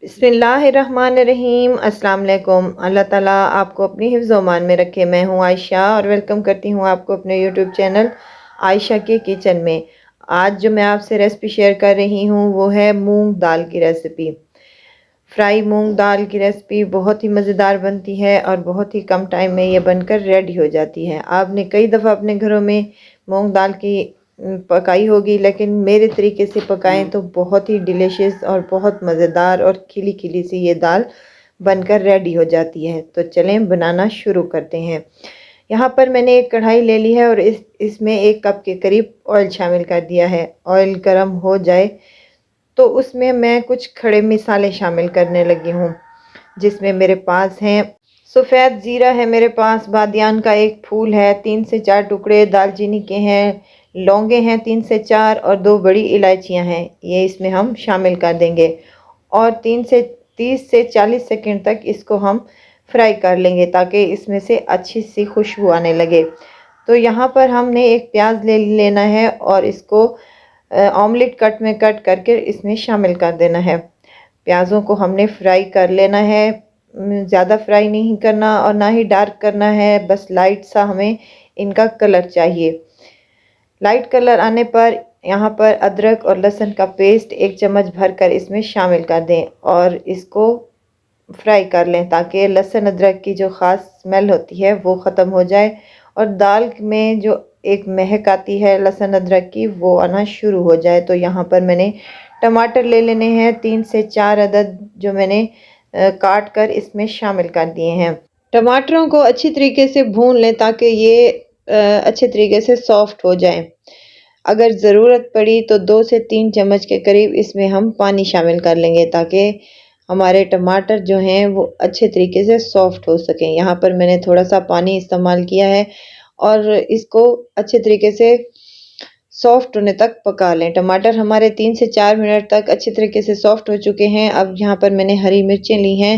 बिस्मिल्लाहिर्रहमानिर्रहीम अस्सलाम वालेकुम। अल्लाह ताला आपको अपनी हिफ्ज़ व अमान में रखे। मैं हूँ आयशा और वेलकम करती हूँ आपको अपने यूट्यूब चैनल आयशा के किचन में। आज जो मैं आपसे रेसिपी शेयर कर रही हूँ वो है मूंग दाल की रेसिपी। फ्राई मूंग दाल की रेसिपी बहुत ही मज़ेदार बनती है और बहुत ही कम टाइम में ये बनकर रेडी हो जाती है। आपने कई दफ़ा अपने घरों में मूंग दाल की पकाई होगी, लेकिन मेरे तरीके से पकाएं तो बहुत ही डिलीशियस और बहुत मज़ेदार और खिली खिली सी ये दाल बनकर रेडी हो जाती है। तो चलें बनाना शुरू करते हैं। यहाँ पर मैंने एक कढ़ाई ले ली है और इसमें 1 कप के करीब ऑयल शामिल कर दिया है। ऑयल गर्म हो जाए तो उसमें मैं कुछ खड़े मसाले शामिल करने लगी हूँ, जिसमें मेरे पास हैं सफ़ेद ज़ीरा है, मेरे पास बादियान का एक फूल है, 3 से 4 टुकड़े दालचीनी के हैं, लौंगे हैं 3 से 4 और 2 बड़ी इलायचियाँ हैं, ये इसमें हम शामिल कर देंगे और 30 से 40 सेकंड तक इसको हम फ्राई कर लेंगे ताकि इसमें से अच्छी सी खुशबू आने लगे। तो यहाँ पर हमने एक प्याज ले लेना है और इसको ऑमलेट कट में कट करके इसमें शामिल कर देना है। प्याज़ों को हमने फ्राई कर लेना है, ज़्यादा फ्राई नहीं करना और ना ही डार्क करना है, बस लाइट सा हमें इनका कलर चाहिए। लाइट कलर आने पर यहाँ पर अदरक और लहसुन का पेस्ट 1 चम्मच भरकर इसमें शामिल कर दें और इसको फ्राई कर लें ताकि लहसुन अदरक की जो ख़ास स्मेल होती है वो ख़त्म हो जाए और दाल में जो एक महक आती है लहसुन अदरक की वो आना शुरू हो जाए। तो यहाँ पर मैंने टमाटर ले लेने हैं 3 से 4 अदद, जो मैंने काट कर इसमें शामिल कर दिए हैं। टमाटरों को अच्छी तरीके से भून लें ताकि ये अच्छे तरीके से सॉफ्ट हो जाए। अगर ज़रूरत पड़ी तो 2 से 3 चम्मच के करीब इसमें हम पानी शामिल कर लेंगे ताकि हमारे टमाटर जो हैं वो अच्छे तरीके से सॉफ्ट हो सकें। यहाँ पर मैंने थोड़ा सा पानी इस्तेमाल किया है और इसको अच्छे तरीके से सॉफ्ट होने तक पका लें। टमाटर हमारे 3 से 4 मिनट तक अच्छे तरीके से सॉफ्ट हो चुके हैं। अब यहाँ पर मैंने हरी मिर्चें ली हैं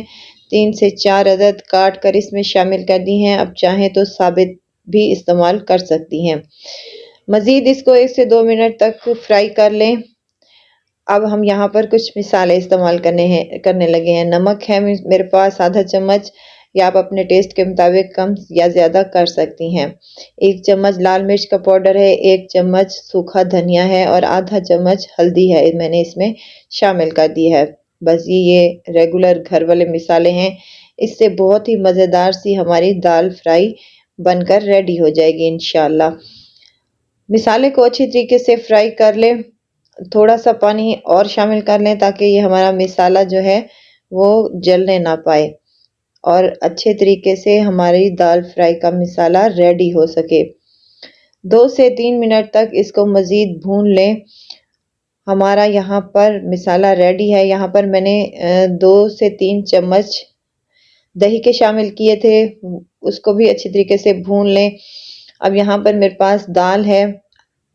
3 से 4 अदद, काट कर इसमें शामिल कर दी हैं। अब चाहें तो साबित भी इस्तेमाल कर सकती हैं। मज़ीद इसको 1 से 2 मिनट तक फ्राई कर लें। अब हम यहाँ पर कुछ मिसाले इस्तेमाल करने लगे हैं। नमक है मेरे पास आधा चम्मच, या आप अपने टेस्ट के मुताबिक कम या ज़्यादा कर सकती हैं। 1 चम्मच लाल मिर्च का पाउडर है, 1 चम्मच सूखा धनिया है और आधा चम्मच हल्दी है, मैंने इसमें शामिल कर दी है। बस ये रेगुलर घर वाले मिसाले हैं। इससे बहुत ही मज़ेदार सी हमारी दाल फ्राई बनकर रेडी हो जाएगी इंशाल्लाह। मिसाले को अच्छी तरीके से फ्राई कर लें। थोड़ा सा पानी और शामिल कर लें ताकि ये हमारा मिसाला जो है वो जलने ना पाए और अच्छे तरीके से हमारी दाल फ्राई का मिसाला रेडी हो सके। 2 से 3 मिनट तक इसको मज़ीद भून लें। हमारा यहाँ पर मिसाला रेडी है। यहाँ पर मैंने 2 से 3 चम्मच दही के शामिल किए थे, उसको भी अच्छी तरीके से भून लें। अब यहाँ पर मेरे पास दाल है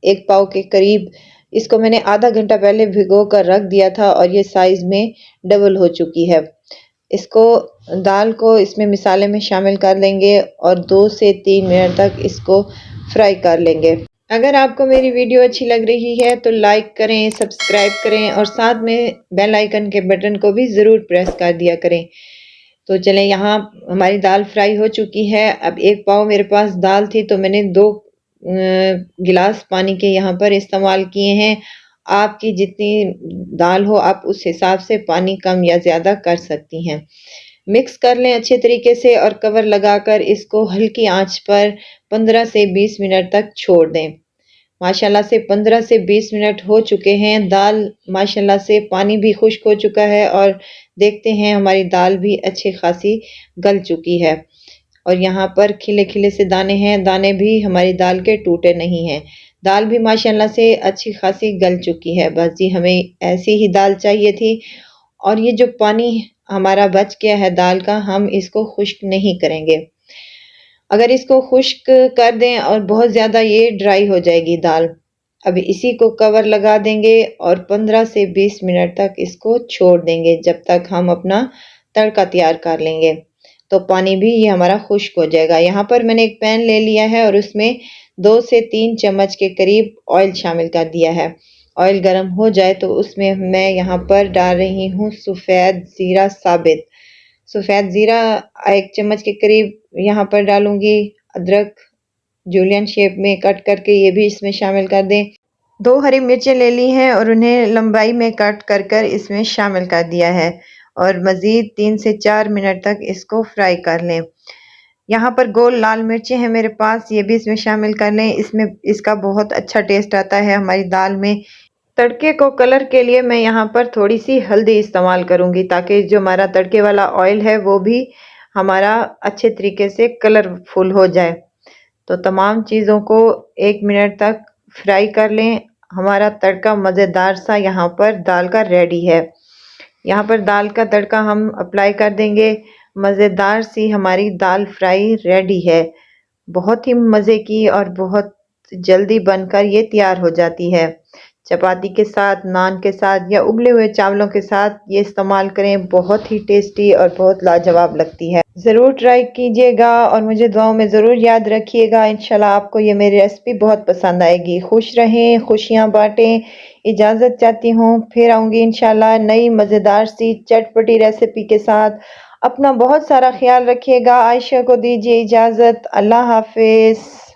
1 पाव के करीब, इसको मैंने आधा घंटा पहले भिगो कर रख दिया था और ये साइज़ में डबल हो चुकी है। इसको दाल को इसमें मिसाले में शामिल कर लेंगे और 2 से 3 मिनट तक इसको फ्राई कर लेंगे। अगर आपको मेरी वीडियो अच्छी लग रही है तो लाइक करें, सब्सक्राइब करें और साथ में बेल आइकन के बटन को भी ज़रूर प्रेस कर दिया करें। तो चलें, यहाँ हमारी दाल फ्राई हो चुकी है। अब 1 पाव मेरे पास दाल थी तो मैंने 2 गिलास पानी के यहाँ पर इस्तेमाल किए हैं। आपकी जितनी दाल हो आप उस हिसाब से पानी कम या ज़्यादा कर सकती हैं। मिक्स कर लें अच्छे तरीके से और कवर लगाकर इसको हल्की आंच पर 15 से 20 मिनट तक छोड़ दें। माशाल्लाह से 15 से 20 मिनट हो चुके हैं। दाल माशाल्लाह से पानी भी खुश्क हो चुका है और देखते हैं हमारी दाल भी अच्छी खासी गल चुकी है और यहाँ पर खिले खिले से दाने हैं, दाने भी हमारी दाल के टूटे नहीं हैं। दाल भी माशाल्लाह से अच्छी खासी गल चुकी है। बस जी हमें ऐसी ही दाल चाहिए थी और ये जो पानी हमारा बच गया है दाल का, हम इसको खुश्क नहीं करेंगे। अगर इसको खुश्क कर दें और बहुत ज़्यादा ये ड्राई हो जाएगी दाल। अब इसी को कवर लगा देंगे और 15 से 20 मिनट तक इसको छोड़ देंगे जब तक हम अपना तड़का तैयार कर लेंगे। तो पानी भी ये हमारा खुश्क हो जाएगा। यहाँ पर मैंने एक पैन ले लिया है और उसमें 2 से 3 चम्मच के करीब ऑयल शामिल कर दिया है ऑयल गर्म हो जाए तो उसमें मैं यहाँ पर डाल रही हूँ सफ़ेद ज़ीरा साबित। सफ़ेद ज़ीरा 1 चम्मच के करीब यहाँ पर डालूँगी। अदरक जूलियन शेप में कट करके ये भी इसमें शामिल कर दें। 2 हरी मिर्चें ले ली हैं और उन्हें लंबाई में कट कर इसमें शामिल कर दिया है और मज़ीद 3 से 4 मिनट तक इसको फ्राई कर लें। यहाँ पर गोल लाल मिर्चें हैं मेरे पास, ये भी इसमें शामिल कर लें। इसमें इसका बहुत अच्छा टेस्ट आता है हमारी दाल में। तड़के को कलर के लिए मैं यहाँ पर थोड़ी सी हल्दी इस्तेमाल करूँगी ताकि जो हमारा तड़के वाला ऑयल है वो भी हमारा अच्छे तरीके से कलरफुल हो जाए। तो तमाम चीज़ों को 1 मिनट तक फ्राई कर लें। हमारा तड़का मज़ेदार सा यहाँ पर दाल का रेडी है। यहाँ पर दाल का तड़का हम अप्लाई कर देंगे। मज़ेदार सी हमारी दाल फ्राई रेडी है। बहुत ही मज़े की और बहुत जल्दी बनकर ये तैयार हो जाती है। चपाती के साथ, नान के साथ या उबले हुए चावलों के साथ ये इस्तेमाल करें, बहुत ही टेस्टी और बहुत लाजवाब लगती है। ज़रूर ट्राई कीजिएगा और मुझे दुआओं में ज़रूर याद रखिएगा। इंशाल्लाह आपको ये मेरी रेसिपी बहुत पसंद आएगी। खुश रहें, खुशियाँ बाँटें। इजाज़त चाहती हूँ, फिर आऊँगी इंशाल्लाह नई मज़ेदार सी चटपटी रेसिपी के साथ। अपना बहुत सारा ख्याल रखिएगा। आयशा को दीजिए इजाज़त। अल्लाह हाफ़िज़।